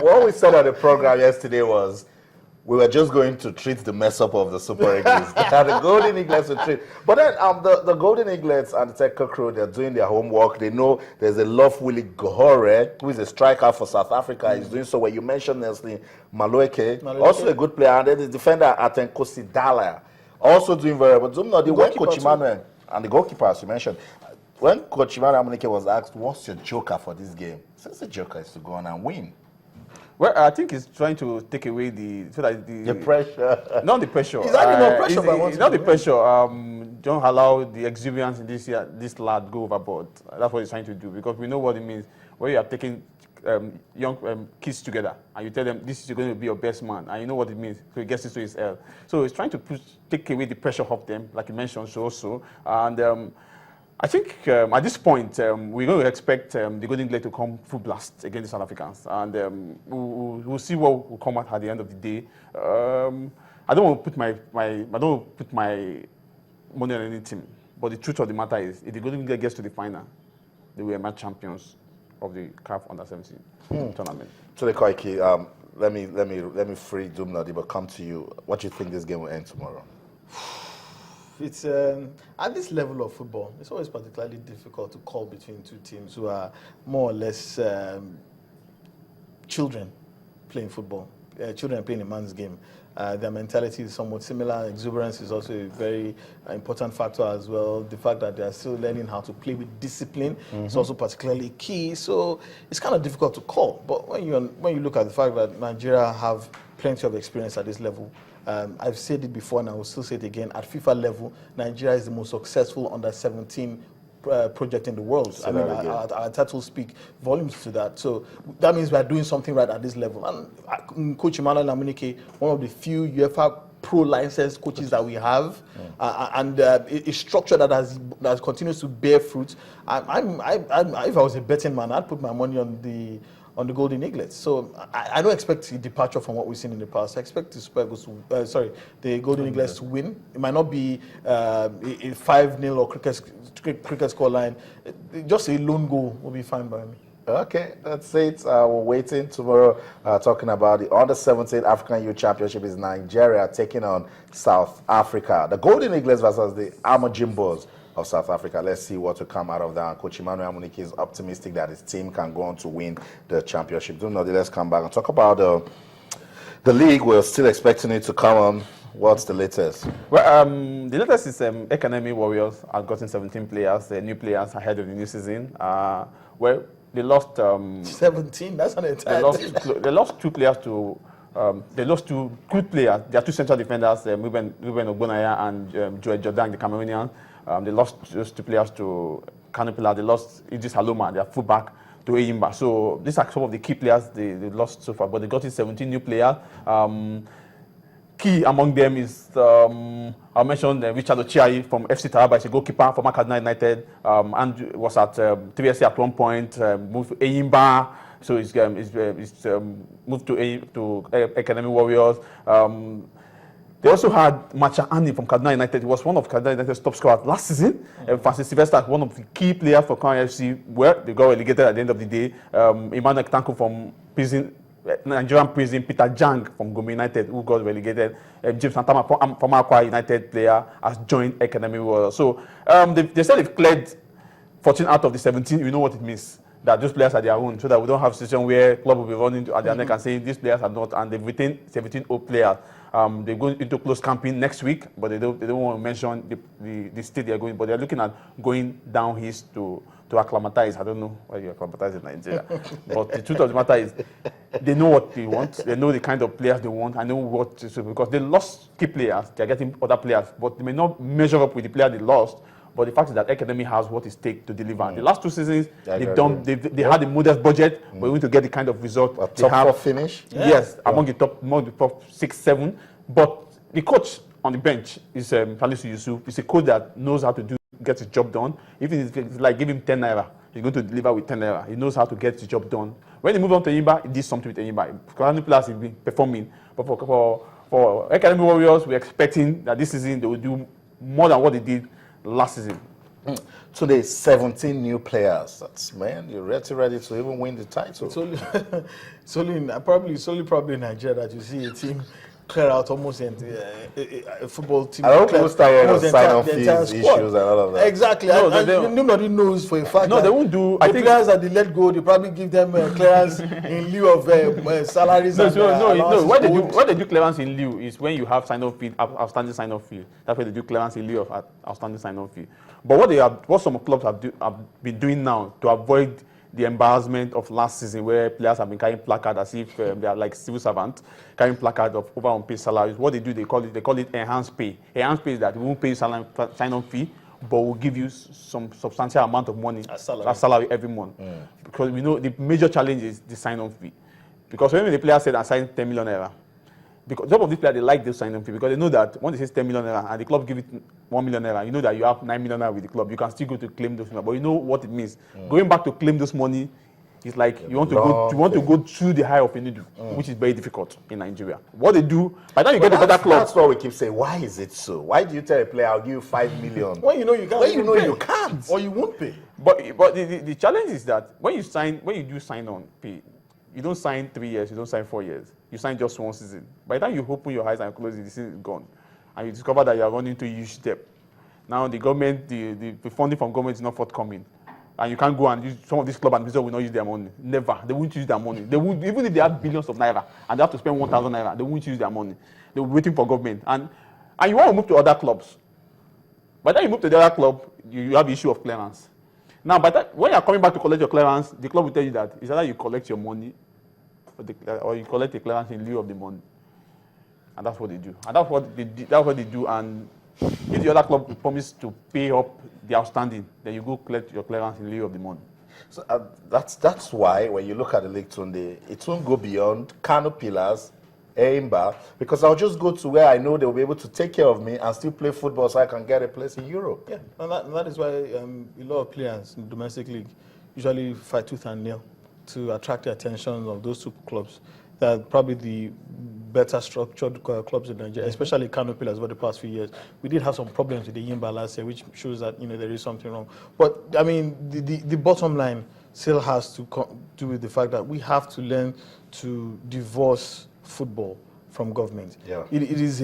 What we said on the program yesterday was we were just going to treat the mess up of the Super Eagles. The Golden Eaglets will treat. But then the Golden Eaglets and the Technical crew, they're doing their homework. They know there's a Willie Gohore, who is a striker for South Africa. He's doing so well. You mentioned Nestle Malueke, also a good player. And then the defender, Atenkosi Dala, also doing very well. But when Coach Emmanuel and the goalkeeper, as you mentioned, when Coach Emmanuel Amunike was asked, what's your joker for this game? Since the joker is to go on and win. Well, I think he's trying to take away the pressure. Not the pressure. He's adding more pressure. It's not the pressure. Don't allow the exuberance in this lad go overboard. That's what he's trying to do, because we know what it means when you are taking young kids together and you tell them this is going to be your best man, and you know what it means. So he gets into his L. So he's trying to take away the pressure off them, like you mentioned, so. And I think at this point, we're going to expect the Golden Eaglets to come full blast against the South Africans, and we'll see what will come out at the end of the day. I don't want to put my money on any team, but the truth of the matter is, if the Golden Eaglets gets to the final, they will emerge champions of the CAF Under-17 tournament. So the Koiki, let me free Dumnadi, but come to you. What do you think this game will end tomorrow? It's at this level of football, it's always particularly difficult to call between two teams who are more or less children playing football. Children playing a man's game. Their mentality is somewhat similar. Exuberance is also a very important factor as well. The fact that they are still learning how to play with discipline is also particularly key. So it's kind of difficult to call. But when you look at the fact that Nigeria have plenty of experience at this level, I've said it before and I will still say it again. At FIFA level, Nigeria is the most successful under-17 project in the world. I mean, our titles speak volumes to that. So that means we are doing something right at this level. And Coach Emmanuel Amunike, one of the few UEFA pro licensed coaches that we have, and a structure that continues to bear fruit. If I was a betting man, I'd put my money on the Golden Eaglets. So I don't expect a departure from what we've seen in the past. I expect the Golden Eaglets to win. It might not be a 5-0 or cricket scoreline. Just a lone goal will be fine by me. Okay, that's it. We're waiting tomorrow. Talking about the Under-17 African Youth Championship is Nigeria taking on South Africa. The Golden Eaglets versus the Amajimbos of South Africa. Let's see what will come out of that. Coach Emmanuel Amunike is optimistic that his team can go on to win the championship. Let's come back and talk about the league. We're still expecting it to come on. What's the latest? Well, the latest is Academy Warriors have gotten 17 players, new players ahead of the new season. Well, they lost 17. That's an entire. They lost two players to. They lost two good players. They are two central defenders, Ruben Ogbonaya and Joel Jordan, the Cameroonian. They lost those two players to Canopilla. They lost Idris Haloma, their fullback, to Eyimba. So these are some of the key players they lost so far, but they got in 17 new players. Key among them is, I mentioned Richard Ochiai from FC Taraba, is a goalkeeper from Kaduna United, and was at 3SC at one point, moved to Eyimba. So he's moved to Academy Warriors. They also had Macha Ani from Kaduna United. He was one of Kaduna United's top scorers last season. Francis Sylvester, one of the key players for Kaduna FC, where they got relegated at the end of the day. Emmanuel Tanko from Nigerian Prison. Peter Jang from Gombe United, who got relegated. James Santama from Aqua United player, has joined Academy Warriors. So they said they've cleared 14 out of the 17. You know what it means, that those players are their own, so that we don't have a situation where club will be running at their neck and saying these players are not, and they've retained 17 old players. They're going into close camping next week, but they don't want to mention the state they're going, but they're looking at going down east to acclimatize. I don't know why you acclimatize in Nigeria. But the truth of the matter is, they know what they want, they know the kind of players they want, I know what to do, because they lost key players, they're getting other players, but they may not measure up with the player they lost. But the fact is that Academy has what it takes to deliver. The last two seasons, they had a modest budget, but we want to get the kind of result they top have. 4 finish? Yes, among the top 6, 7. But the coach on the bench is Salisu Yusuf. He's a coach that knows how to get his job done. Even if it's like give him 10 naira, he's going to deliver with 10 naira. He knows how to get his job done. When he moved on to Eyimba, he did something with Eyimba. Currently, players have been performing. But for Academy Warriors, we're expecting that this season they will do more than what they did last season. Today, 17 new players. That's, man, you're ready to even win the title. It's only probably in Nigeria that you see a team clear out almost a football team. I don't people tired of sign-off fees issues and all of that. Exactly. No, and nobody knows for a fact. No, they won't do. The players that they let go, they probably give them clearance in lieu of salaries. No. What they do clearance in lieu is when you have sign-off fee, outstanding sign-off fee. That's why they do clearance in lieu of outstanding sign-off fee. But what some clubs have been doing now to avoid the embarrassment of last season, where players have been carrying placards as if they are like civil servants, carrying placards of over unpaid salaries. What they do, they call it enhanced pay. Enhanced pay is that we won't pay you sign-on fee, but we'll give you some substantial amount of money as salary every month. Because we know the major challenge is the sign-on fee. Because when the player said I signed 10 million naira, because some of these players, they like the sign-on fee because they know that when they say 10 million naira and the club give it 1 million naira, you know that you have 9 million naira with the club. You can still go to claim those money, but you know what it means. Going back to claim those money is like you want to go through the high of a needle, which is very difficult in Nigeria. What they do, by the time you get a better club. That's what we keep saying. Why is it so? Why do you tell a player I'll give you 5 million? When you know you can't. When you know you can't, or you won't pay. But the challenge is that when you do sign on pay, you don't sign 3 years, you don't sign 4 years. You sign just 1 season. By the time you open your eyes and close it, the season is gone. And you discover that you are running into a huge debt. Now the government, the funding from government is not forthcoming. And you can't go and use some of these club and will not use their money. Never. They won't use their money. They won't, even if they have billions of naira and they have to spend 1,000 naira, they won't use their money. They're waiting for government. And you want to move to other clubs. By the time you move to the other club, you have the issue of clearance. Now, when you're coming back to collect your clearance, the club will tell you that it's either you collect your money or you collect the clearance in lieu of the money. And that's what they do. And that's what they do. And if the other club promise to pay up the outstanding, then you go collect your clearance in lieu of the money. So that's why when you look at the league today, it won't go beyond Kano Pillars, Eimba, because I'll just go to where I know they'll be able to take care of me and still play football so I can get a place in Europe. Yeah, and that is why a lot of players in the domestic league usually fight tooth and nail to attract the attention of those two clubs. They're probably the better structured clubs in Nigeria, especially Kano Pillars over the past few years. We did have some problems with the Yimba last year, which shows that there is something wrong. But I mean, the bottom line still has to do with the fact that we have to learn to divorce football from government. Yeah. It is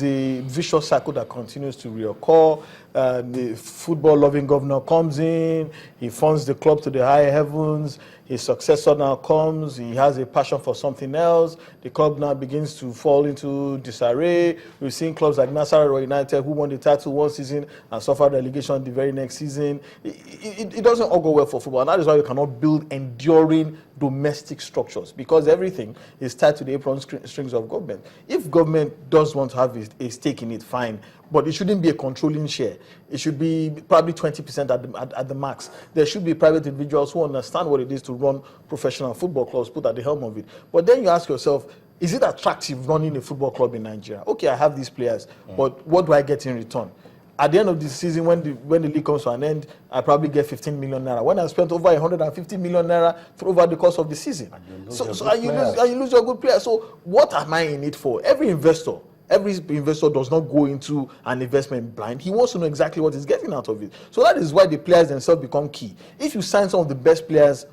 a vicious cycle that continues to reoccur. The football-loving governor comes in, he funds the club to the high heavens, his successor now comes, he has a passion for something else, the club now begins to fall into disarray. We've seen clubs like Nasarawa United who won the title one season and suffered relegation the very next season. It doesn't all go well for football, and that is why we cannot build enduring domestic structures, because everything is tied to the apron strings of government. If government does want to have a stake in it, fine, but it shouldn't be a controlling share. It should be probably 20% at the max. There should be private individuals who understand what it is to run professional football clubs, put at the helm of it. But then you ask yourself, is it attractive running a football club in Nigeria? Okay, I have these players, but what do I get in return? At the end of the season, when the league comes to an end, I probably get 15 million naira. When I spent over 150 million naira over the course of the season, you lose your good player. So what am I in it for? Every investor does not go into an investment blind. He wants to know exactly what he's getting out of it. So that is why the players themselves become key. If you sign some of the best players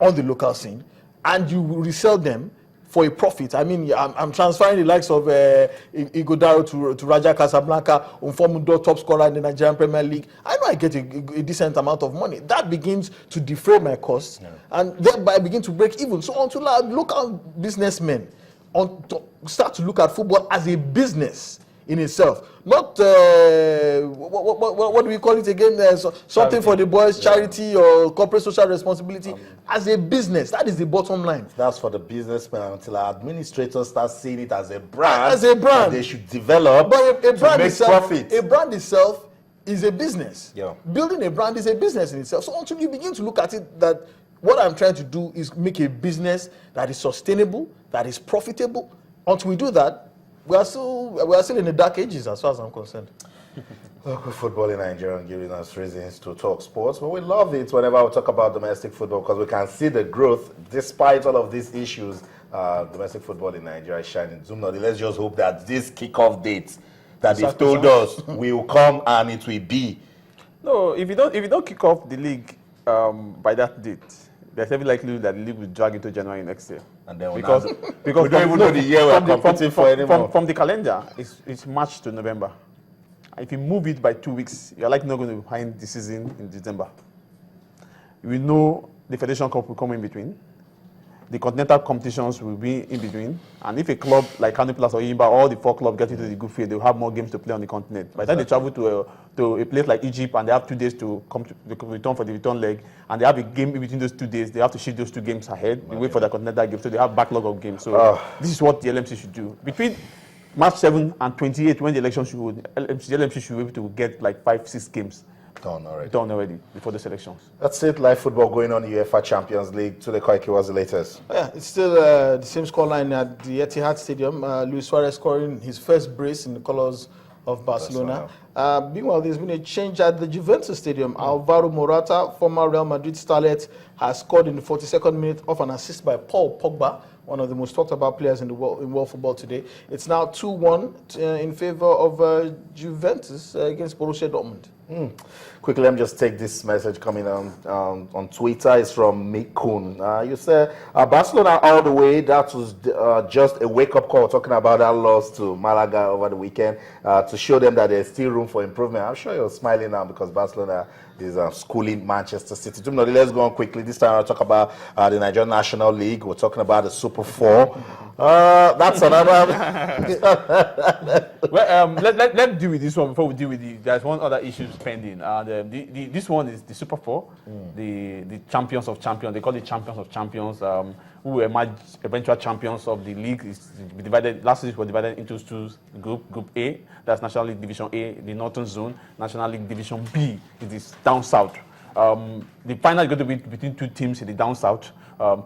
on the local scene and you resell them for a profit, I mean, I'm transferring the likes of Igodaro to Raja Casablanca, Unfomudo, top scorer in the Nigerian Premier League. I know I get a decent amount of money. That begins to defray my costs, and thereby begin to break even. So until our local businessmen start to look at football as a business in itself, not what do we call it again? Something charity for the boys, charity or corporate social responsibility. As a business, that is the bottom line. That's for the businessmen until our administrators start seeing it as a brand. As a brand, they should develop. But a brand to make itself, profit. A brand itself is a business. Yeah. Building a brand is a business in itself. So until you begin to look at it that what I'm trying to do is make a business that is sustainable, that is profitable. Until we do that, we are still in the dark ages as far as I'm concerned. Local football in Nigeria and giving us reasons to talk sports, but we love it whenever we talk about domestic football because we can see the growth despite all of these issues. Domestic football in Nigeria is shining. Let's just hope that this kickoff date that they've told us will come and it will be. No, if you don't kick off the league by that date, there's every likelihood that the league will drag into January next year. And then because we don't even know the year we're competing for anymore. From the calendar, it's March to November. If you move it by 2 weeks, you're likely not going to be behind the season in December. We know the Federation Cup will come in between. The continental competitions will be in between. And if a club like Kano Pillars or Yimba, all the 4 clubs get into the group phase, they'll have more games to play on the continent. By the time they travel to a place like Egypt and they have 2 days to come to return for the return leg, and they have a game in between those 2 days, they have to shift those 2 games ahead. They wait for the continental game, so they have backlog of games. So this is what the LMC should do. Between March 7 and 28, when the election should hold, the LMC should be able to get like 5-6 games done already before the selections. That's it. Live football going on in UEFA Champions League. Today, Koiki, what's the latest? Yeah, it's still the same scoreline at the Etihad Stadium. Luis Suarez scoring his first brace in the colours of Barcelona. Meanwhile, there's been a change at the Juventus Stadium. Alvaro Morata, former Real Madrid starlet, has scored in the 42nd minute off an assist by Paul Pogba, one of the most talked about players in the world football today. It's now 2-1 in favour of Juventus against Borussia Dortmund. Quickly, let me just take this message coming on Twitter. It's from Mick Kuhn. You said Barcelona all the way. That was just a wake-up call, talking about that loss to Malaga over the weekend to show them that there's still room for improvement. I'm sure you're smiling now because Barcelona is schooling Manchester City. Let's go on quickly. This time I'll talk about the Nigerian National League. We're talking about the Super 4. That's another. Well, let's deal with this one before we deal with there's one other issue pending. This one is the Super 4, the champions of champions. They call it champions of champions. Who will emerge eventual champions of the league. Is divided. Last season was divided into 2 groups. Group A, that's National League Division A, the Northern Zone. National League Division B, it is down south. The final is going to be between 2 teams in the down south.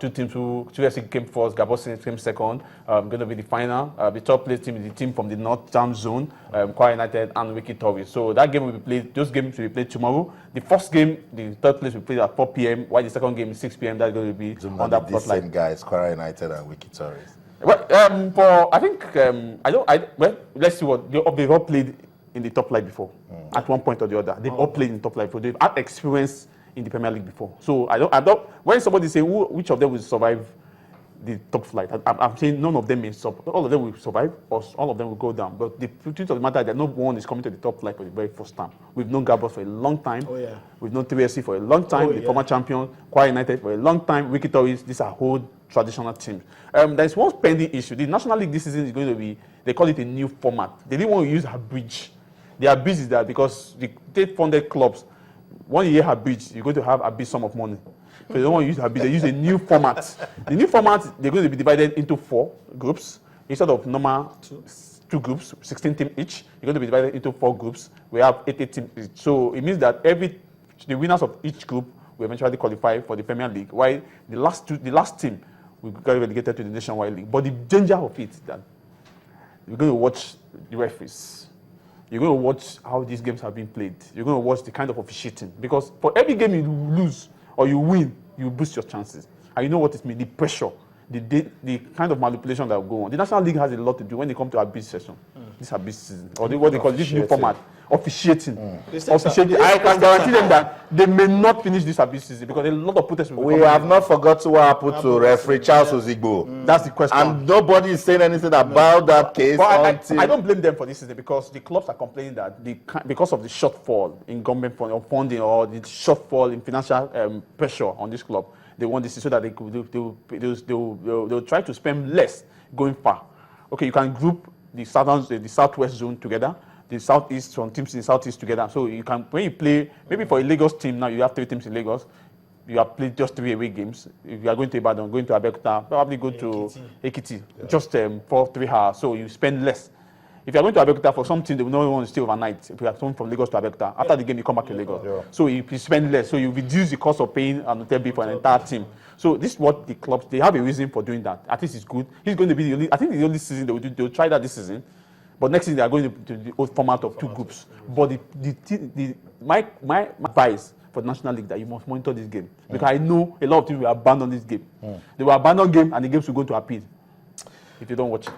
2 teams who FC came first, Gabon came second. Going to be the final. The top place team is the team from the Northern Zone, Kwara United and Wiki Tories. So that game will be played. Those games will be played tomorrow. The first game, the third place, will be played at 4 p.m. While the second game is 6 p.m. That's going to be on that the same guys, Kwara United and Wiki Tories. Well, I think well, let's see what they've all played in the top flight before. At one point or the other, they've all played in the top flight before. They've had experience in the Premier League before. So I don't. When somebody say which of them will survive the top flight, I'm saying none of them may survive. All of them will survive, or all of them will go down. But the truth of the matter is that no one is coming to the top flight for the very first time. We've known Gabos for a long time. Oh, yeah. We've known 3SC for a long time. The former champion, Kwara United for a long time. Wiki Tories. These are whole traditional teams. There's one pending issue. The National League this season is going to be. They call it a new format. They didn't want to use a bridge. They are busy that because the state-funded clubs. When you hear Habij, you're going to have a big sum of money. So they don't want to use Habij, they use a new format. The new format, they're going to be divided into 4 groups. Instead of normal 2 groups, 16 teams each, you're going to be divided into 4 groups. We have 8 teams each. So it means that the winners of each group will eventually qualify for the Premier League, while the last team will get relegated to the Nationwide League. But the danger of it is that you're going to watch the referees. You're going to watch how these games have been played. You're going to watch the kind of officiating. Because for every game you lose or you win, you boost your chances. And you know what it means, the pressure, the kind of manipulation that will go on. The National League has a lot to do when they come to a bid session. This is season. Or what they call this new format. Officiating. Officiating. I can guarantee them that they may not finish this abuse season because a lot of protests will be We have not forgotten what happened to referee Charles Ozigbo. That's the question. And nobody is saying anything about that case. But I don't blame them for this season because the clubs are complaining that because of the shortfall in government funding or the shortfall in financial pressure on this club, they want this so that they'll try to spend less going far. Okay, you can group the southwest zone together. The southeast, some teams in the southeast together. So you can, when you play, maybe for a Lagos team now, you have 3 teams in Lagos. You have played just 3 away games. If you are going to Ibadan, going to Abeokuta, probably go to Ekiti, just for 3 hours. So you spend less. If you are going to Abeokuta for some team, they will not want to stay overnight. If you are coming from Lagos to Abeokuta, after the game, you come back to Lagos. Yeah. So you spend less. So you reduce the cost of paying an hotel bill for an entire team. So this is what the clubs, they have a reason for doing that. I think it's good. He's going to be the only, I think the only season they'll try that this season. But next season they are going to the old format of 2 groups. But my advice for the National League that you must monitor this game. Because I know a lot of teams will abandon this game. They will abandon game and the games will go to appeal if you don't watch it.